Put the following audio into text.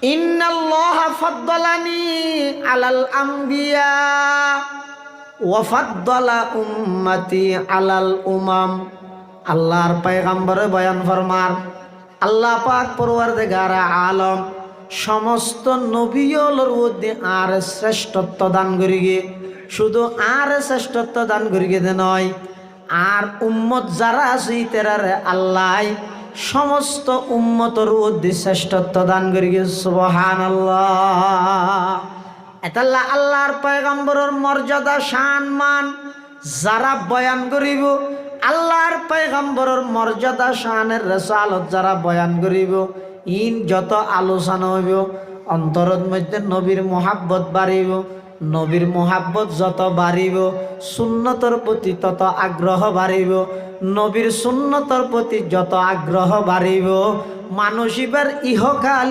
ইন্নাল্লাহা ফাদ্দালানি আলাল আম্বিয়া ওয়া ফাদ্দালা উম্মতি আলাল উমাম। আল্লাহর পয়গম্বরে বয়ান ফরমার, আল্লাহ পাক পরওয়ারদিগার আলম সমস্ত নবীগুলোর মধ্যে আর শ্রেষ্ঠত্ব দান করি গে, শুধু আর শ্রেষ্ঠত্ব দান করি গে নয়, আর উম্মত যারা আছে তারারে আল্লাহ সমস্ত উম্মতের মধ্যে শ্রেষ্ঠত্ব দান করি গে। সুবহানাল্লাহ। এতাল্লাহ আল্লাহর পয়গম্বরের মর্যাদা শান মান যারা বয়ান করিব, আল্লাহর পয়গম্বরের মর্যাদা শানের রিসালাত যারা বয়ান করিব, ইন যত আলোচনা হইব অন্তরের মধ্যে নবীর মোহাব্বত বাড়িব। নবীর মোহাব্বত যত বাড়িব সুন্নতর প্রতি তত আগ্রহ বাড়িব। নবীর সুন্নতর প্রতি যত আগ্রহ বাড়িব মানুষ এবার ইহকাল